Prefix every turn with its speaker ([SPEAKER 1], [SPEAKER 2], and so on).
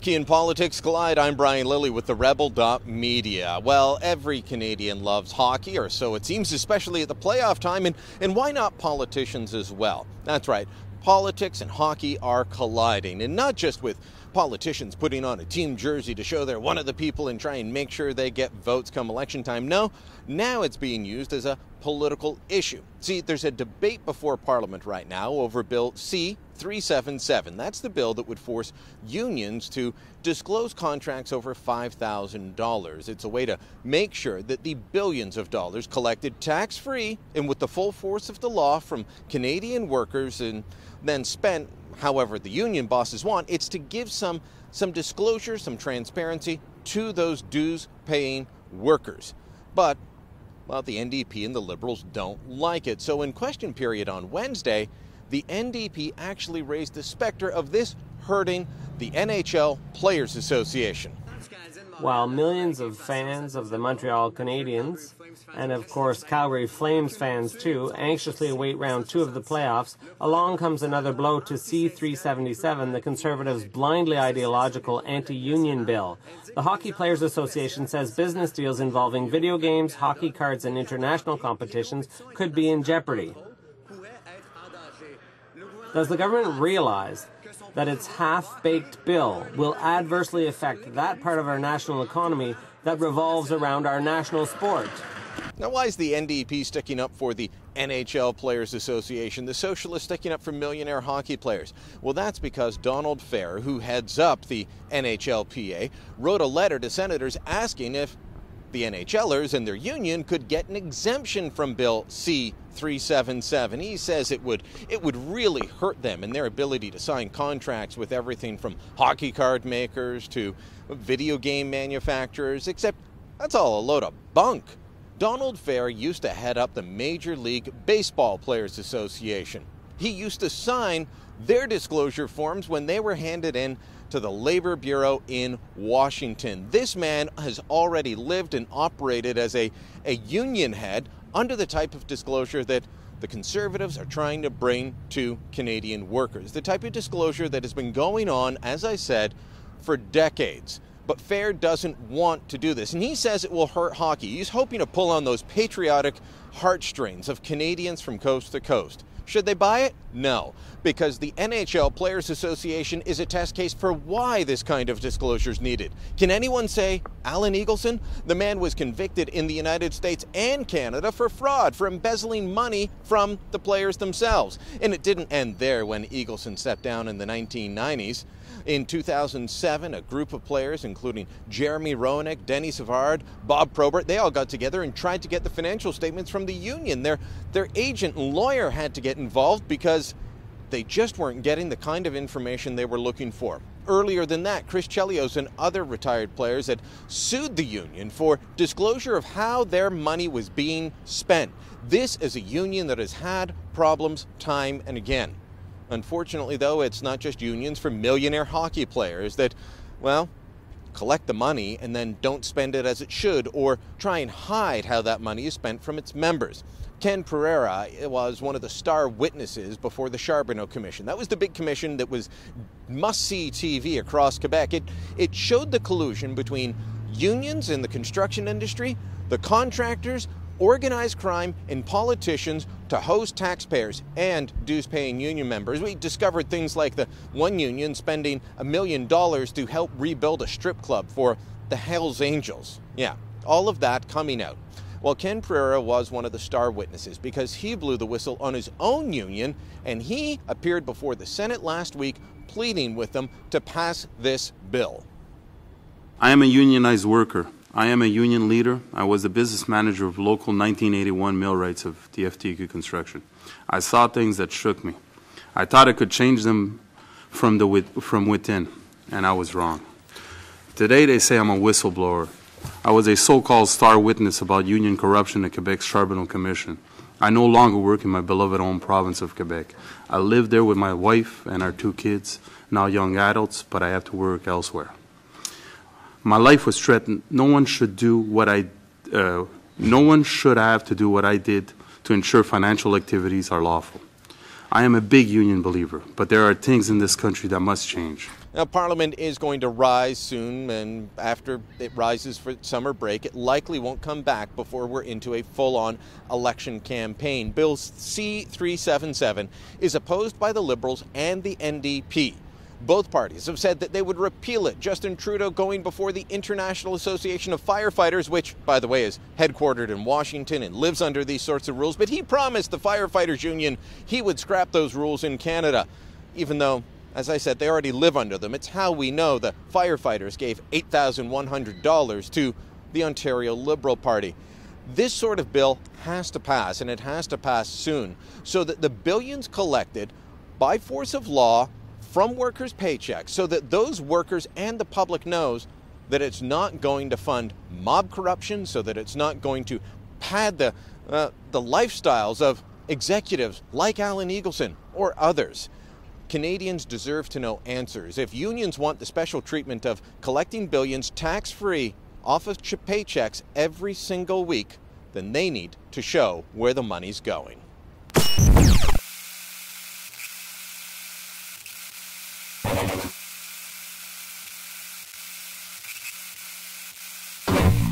[SPEAKER 1] Hockey and politics collide. I'm Brian Lilley with TheRebel.media. Well, every Canadian loves hockey, or so it seems, especially at the playoff time, and why not politicians as well? That's right. Politics and hockey are colliding, and not just with politicians putting on a team jersey to show they're one of the people and try and make sure they get votes come election time. No, now it's being used as a political issue. See, there's a debate before Parliament right now over Bill C-377. That's the bill that would force unions to disclose contracts over $5,000. It's a way to make sure that the billions of dollars collected tax-free and with the full force of the law from Canadian workers and then spent however the union bosses want, it's to give some disclosure, some transparency to those dues-paying workers. But, well, the NDP and the Liberals don't like it. So in question period on Wednesday, the NDP actually raised the specter of this hurting the NHL Players Association.
[SPEAKER 2] While millions of fans of the Montreal Canadiens, and of course Calgary Flames fans too, anxiously await round 2 of the playoffs, along comes another blow to C-377, the Conservatives' blindly ideological anti-union bill. The Hockey Players Association says business deals involving video games, hockey cards, and international competitions could be in jeopardy. Does the government realize that its half-baked bill will adversely affect that part of our national economy that revolves around our national sport?
[SPEAKER 1] Now, why is the NDP sticking up for the NHL Players Association, the Socialists sticking up for millionaire hockey players? Well, that's because Donald Fair, who heads up the NHLPA, wrote a letter to senators asking if the NHLers and their union could get an exemption from Bill C-377. He says it would really hurt them in their ability to sign contracts with everything from hockey card makers to video game manufacturers, except that's all a load of bunk. Donald Fair used to head up the Major League Baseball Players Association. He used to sign their disclosure forms when they were handed in to the Labor Bureau in Washington. This man has already lived and operated as a union head under the type of disclosure that the Conservatives are trying to bring to Canadian workers. The type of disclosure that has been going on, as I said, for decades. But Fair doesn't want to do this, and he says it will hurt hockey. He's hoping to pull on those patriotic heartstrings of Canadians from coast to coast. Should they buy it? No, because the NHL Players Association is a test case for why this kind of disclosure is needed. Can anyone say Alan Eagleson? The man was convicted in the United States and Canada for fraud, for embezzling money from the players themselves. And it didn't end there when Eagleson stepped down in the 1990s. In 2007, a group of players, including Jeremy Roenick, Denny Savard, Bob Probert, they all got together and tried to get the financial statements from the union. Their agent and lawyer had to get involved because they just weren't getting the kind of information they were looking for. Earlier than that, Chris Chelios and other retired players had sued the union for disclosure of how their money was being spent. This is a union that has had problems time and again. Unfortunately, though, it's not just unions for millionaire hockey players that, well, collect the money and then don't spend it as it should or try and hide how that money is spent from its members. Ken Pereira was one of the star witnesses before the Charbonneau Commission. That was the big commission that was must-see TV across Quebec. It showed the collusion between unions in the construction industry, the contractors, organized crime, and politicians to host taxpayers and dues-paying union members. We discovered things like the one union spending $1 million to help rebuild a strip club for the Hells Angels. Yeah, all of that coming out. Well, Ken Pereira was one of the star witnesses because he blew the whistle on his own union, and he appeared before the Senate last week pleading with them to pass this bill.
[SPEAKER 3] I am a unionized worker. I am a union leader. I was the business manager of local 1981 millwrights of DFTQ Construction. I saw things that shook me. I thought I could change them from within, and I was wrong. Today they say I'm a whistleblower. I was a so-called star witness about union corruption at Quebec's Charbonneau Commission. I no longer work in my beloved home province of Quebec. I live there with my wife and our 2 kids, now young adults, but I have to work elsewhere. My life was threatened. No one should have to do what I did to ensure financial activities are lawful. I am a big union believer, but there are things in this country that must change.
[SPEAKER 1] Now, Parliament is going to rise soon, and after it rises for summer break, it likely won't come back before we're into a full-on election campaign. Bill C-377 is opposed by the Liberals and the NDP. Both parties have said that they would repeal it. Justin Trudeau going before the International Association of Firefighters, which, by the way, is headquartered in Washington and lives under these sorts of rules. But he promised the Firefighters Union he would scrap those rules in Canada, even though, as I said, they already live under them. It's how we know the firefighters gave $8,100 to the Ontario Liberal Party. This sort of bill has to pass, and it has to pass soon, so that the billions collected by force of law from workers' paychecks, so that those workers and the public knows that it's not going to fund mob corruption, so that it's not going to pad the lifestyles of executives like Alan Eagleson or others. Canadians deserve to know answers. If unions want the special treatment of collecting billions tax-free off of paychecks every single week, then they need to show where the money's going.